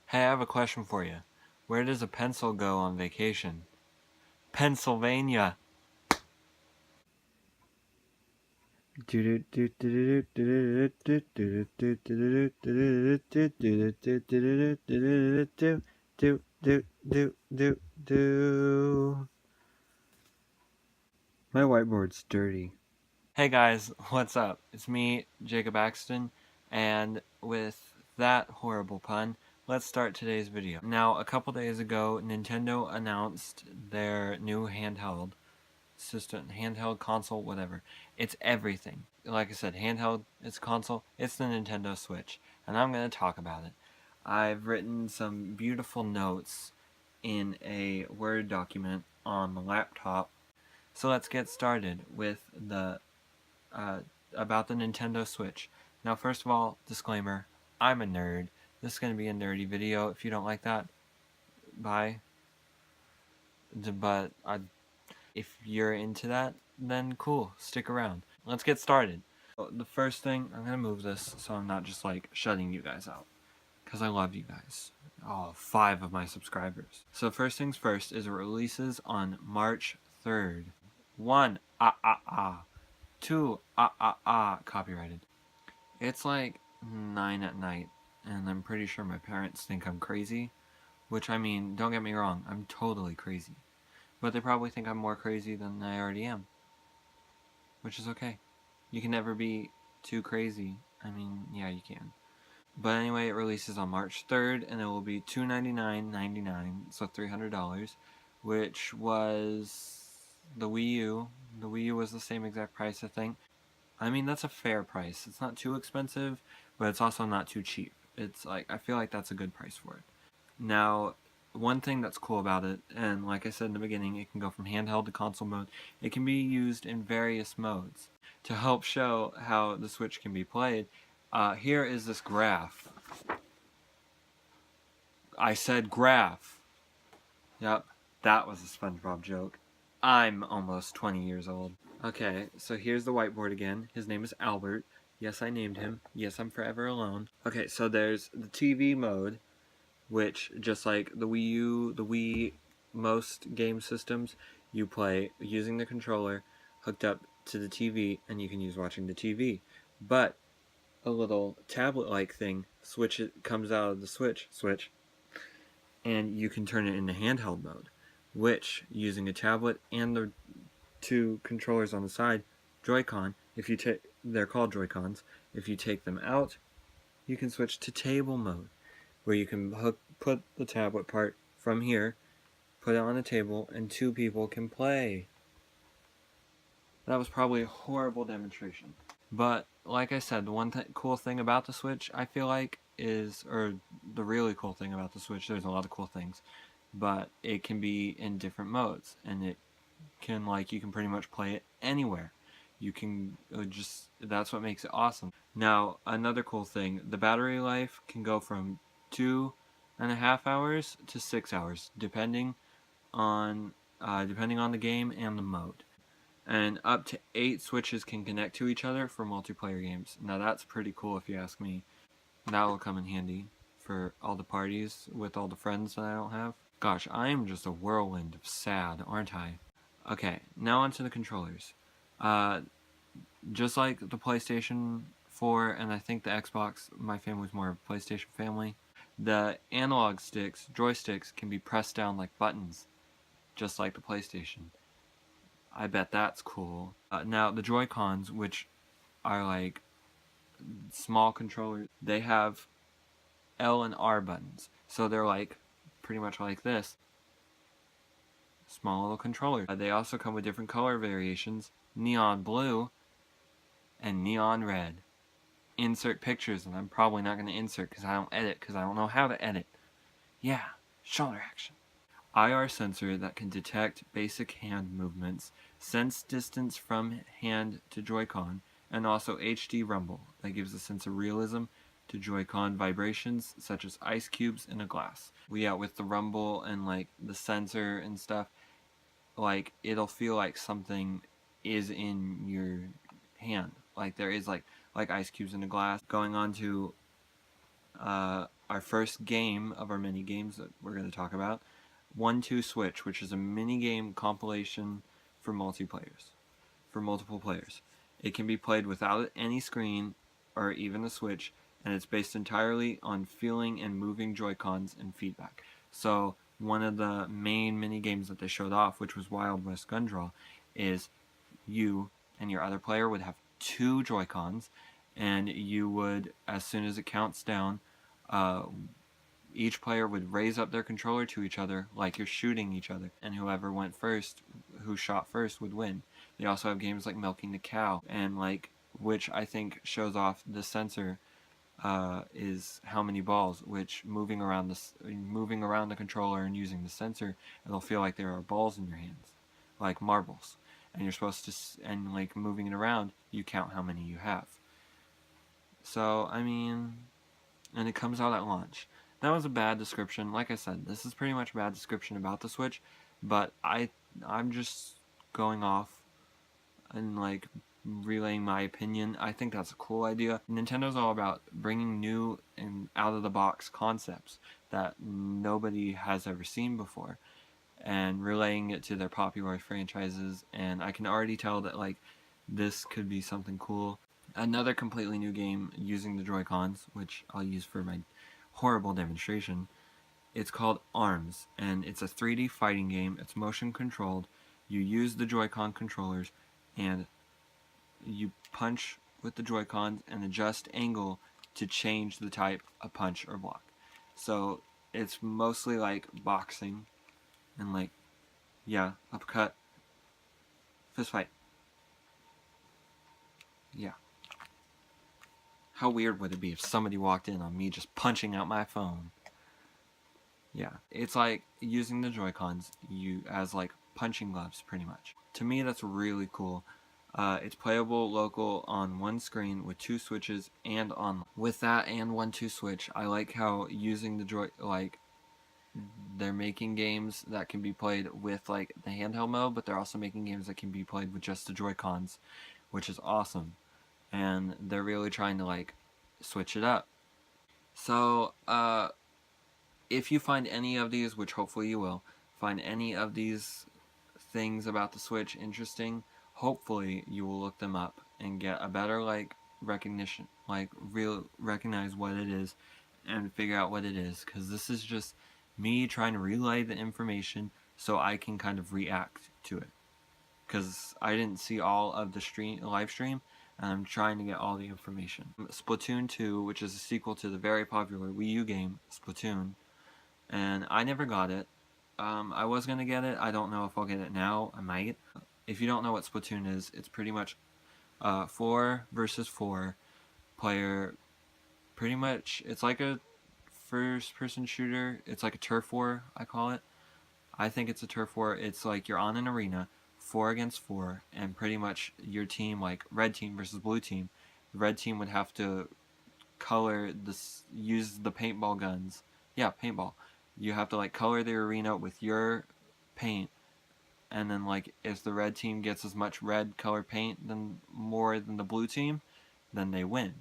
Hey, I have a question for you. Where does a pencil go on vacation? Pennsylvania. My whiteboard's dirty. Hey guys, what's up? It's me, Jacob Axton, and with that horrible pun, let's start today's video. Now, a couple days ago, Nintendo announced their new handheld system, handheld console, whatever. It's everything. Like I said, handheld, it's console, it's the Nintendo Switch, and I'm going to talk about it. I've written some beautiful notes in a Word document on the laptop. So let's get started with the about the Nintendo Switch. Now, first of all, disclaimer, I'm a nerd. This is going to be a nerdy video. If you don't like that, bye. But if you're into that, then cool, stick around. Let's get started. The first thing, I'm going to move this so I'm not just like shutting you guys out, because I love you guys. All 5 of my subscribers. So first things first is it releases on March 3rd. 1, 2, copyrighted. It's like 9 at night, and I'm pretty sure my parents think I'm crazy. Which, I mean, don't get me wrong, I'm totally crazy. But they probably think I'm more crazy than I already am. Which is okay. You can never be too crazy. I mean, yeah, you can. But anyway, it releases on March 3rd, and it will be $299.99, so $300, which was the Wii U. The Wii U was the same exact price, I think. I mean, that's a fair price. It's not too expensive, but it's also not too cheap. It's like, I feel like that's a good price for it. Now, one thing that's cool about it, and like I said in the beginning, it can go from handheld to console mode. It can be used in various modes. To help show how the Switch can be played, here is this graph. I said graph. Yep, that was a SpongeBob joke. I'm almost 20 years old. Okay, so here's the whiteboard again. His name is Albert. Yes, I named him. Yes, I'm forever alone. Okay, so there's the TV mode, which, just like the Wii U, the Wii, most game systems, you play using the controller hooked up to the TV, and you can use watching the TV. But a little tablet-like thing comes out of the switch, and you can turn it into handheld mode, which, using a tablet and the 2 controllers on the side, Joy-Con, they're called Joy-Cons, if you take them out, you can switch to table mode, where you can put the tablet part from here, put it on a table, and 2 people can play. That was probably a horrible demonstration. But, like I said, the one cool thing about the Switch, I feel like, or the really cool thing about the Switch, there's a lot of cool things, but it can be in different modes, and it can, like, you can pretty much play it anywhere. You can that's what makes it awesome. Now, another cool thing, the battery life can go from 2.5 hours to 6 hours, depending on the game and the mode. And up to 8 switches can connect to each other for multiplayer games. Now that's pretty cool if you ask me. That will come in handy for all the parties with all the friends that I don't have. Gosh, I am just a whirlwind of sad, aren't I? Okay, now onto the controllers. Just like the PlayStation 4 and I think the Xbox, my family's more of a PlayStation family, the analog joysticks, can be pressed down like buttons, just like the PlayStation. I bet that's cool. Now, the Joy-Cons, which are like small controllers, they have L and R buttons. So they're like pretty much like this. Small little controllers. They also come with different color variations, neon blue and neon red. Insert pictures, and I'm probably not going to insert because I don't edit, because I don't know how to edit. Yeah, shoulder action. IR sensor that can detect basic hand movements, sense distance from hand to Joy-Con, and also HD rumble that gives a sense of realism to Joy-Con vibrations such as ice cubes in a glass. With the rumble and like the sensor and stuff, like it'll feel like something is in your hand. Like there is like ice cubes in a glass. Going on to our first game of our mini games that we're going to talk about, 1-2 Switch, which is a mini game compilation for multiplayers, for multiple players. It can be played without any screen or even a Switch, and it's based entirely on feeling and moving Joy-Cons and feedback. So one of the main mini games that they showed off, which was Wild West Gun Draw, is you and your other player would have 2 Joy-Cons, and you would, as soon as it counts down, each player would raise up their controller to each other like you're shooting each other, and whoever went first, who shot first, would win. They also have games like Milking the Cow, and which I think shows off the sensor is how many balls, which moving around the controller and using the sensor, it'll feel like there are balls in your hands, like marbles, and you're supposed to, and like moving it around, you count how many you have. So I mean, and it comes out at launch. That was a bad description. Like I said, this is pretty much a bad description about the Switch, but I'm just going off and like relaying my opinion. I think that's a cool idea. Nintendo's all about bringing new and out-of-the-box concepts that nobody has ever seen before and relaying it to their popular franchises, and I can already tell that like this could be something cool. Another completely new game using the Joy-Cons, which I'll use for my horrible demonstration. It's called ARMS, and it's a 3D fighting game. It's motion controlled. You use the Joy-Con controllers, and you punch with the Joy-Cons and adjust angle to change the type of punch or block. So it's mostly like boxing, and like, yeah, uppercut, fist fight. Yeah. How weird would it be if somebody walked in on me just punching out my phone? Yeah, it's like using the Joy-Cons as like punching gloves, pretty much. To me, that's really cool. It's playable local on one screen with 2 switches and on. With that and 1-2 switch, I like how using the they're making games that can be played with like the handheld mode, but they're also making games that can be played with just the Joy-Cons, which is awesome. And they're really trying to like switch it up. So if you find any of these, which hopefully you will, find any of these things about the Switch interesting, hopefully you will look them up and get a better like recognition, like recognize what it is and figure out what it is, because this is just me trying to relay the information so I can kind of react to it, because I didn't see all of the live stream, and I'm trying to get all the information. Splatoon 2, which is a sequel to the very popular Wii U game Splatoon, and I never got it. I was going to get it. I don't know if I'll get it now. I might. If you don't know what Splatoon is, it's pretty much 4 versus 4 player. Pretty much, it's like a first-person shooter. It's like a turf war, I call it. I think it's a turf war. It's like you're on an arena, 4 against 4, and pretty much your team, like red team versus blue team, the red team would have to use the paintball guns. Yeah, paintball. You have to like color the arena with your paint, and then like if the red team gets as much red color paint more than the blue team, then they win.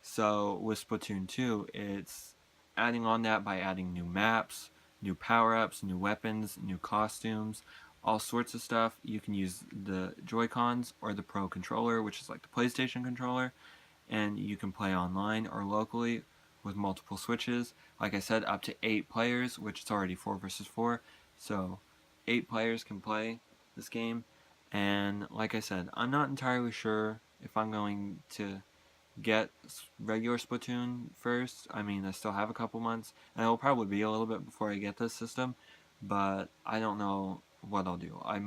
So with Splatoon 2, it's adding on that by adding new maps, new power-ups, new weapons, new costumes, all sorts of stuff. You can use the Joy-Cons or the Pro Controller, which is like the PlayStation controller, and you can play online or locally with multiple switches. Like I said, up to 8 players, which is already 4 versus 4. So 8 players can play this game. And like I said, I'm not entirely sure if I'm going to get regular Splatoon first. I mean, I still have a couple months, and it'll probably be a little bit before I get this system, but I don't know what I'll do. I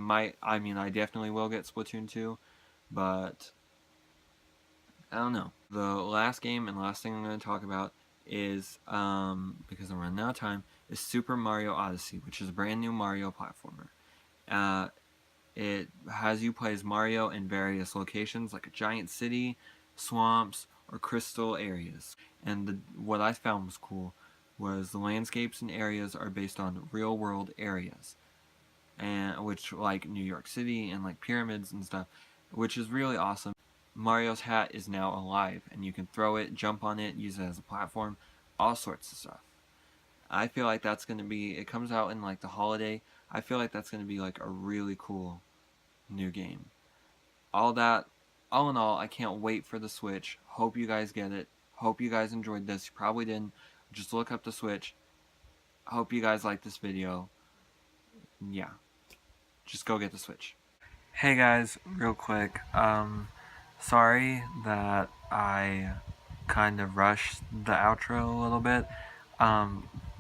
definitely will get Splatoon 2, but I don't know. The last game and last thing I'm going to talk about is, because I'm running out of time, is Super Mario Odyssey, which is a brand new Mario platformer. It has you play as Mario in various locations, like a giant city, swamps, or crystal areas. And what I found was cool was the landscapes and areas are based on real world areas, and which like New York City and like pyramids and stuff, which is really awesome. Mario's hat is now alive, and you can throw it, jump on it, use it as a platform. all sorts of stuff. I feel like that's going to be, it comes out in like the holiday. I feel like that's going to be like a really cool new game. All in all, I can't wait for the Switch. Hope you guys get it. Hope you guys enjoyed this. You probably didn't. Just look up the Switch. Hope you guys liked this video. Yeah. Just go get the Switch. Hey guys, real quick. Sorry that I kind of rushed the outro a little bit.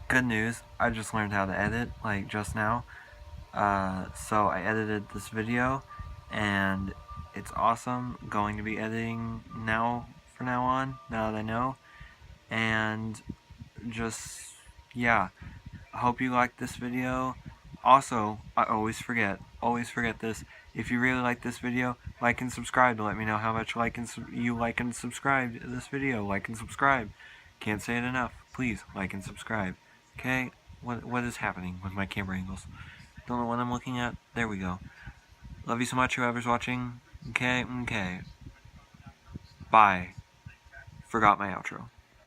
Good news, I just learned how to edit, like, just now. So I edited this video, and it's awesome. Going to be editing now, from now on, now that I know. And just, yeah. I hope you liked this video. Also, I always forget this. If you really like this video, like and subscribe to let me know how much you like and subscribe to this video. Like and subscribe. Can't say it enough. Please, like and subscribe. Okay? What is happening with my camera angles? Don't know what I'm looking at. There we go. Love you so much, whoever's watching. Okay. Bye. Forgot my outro.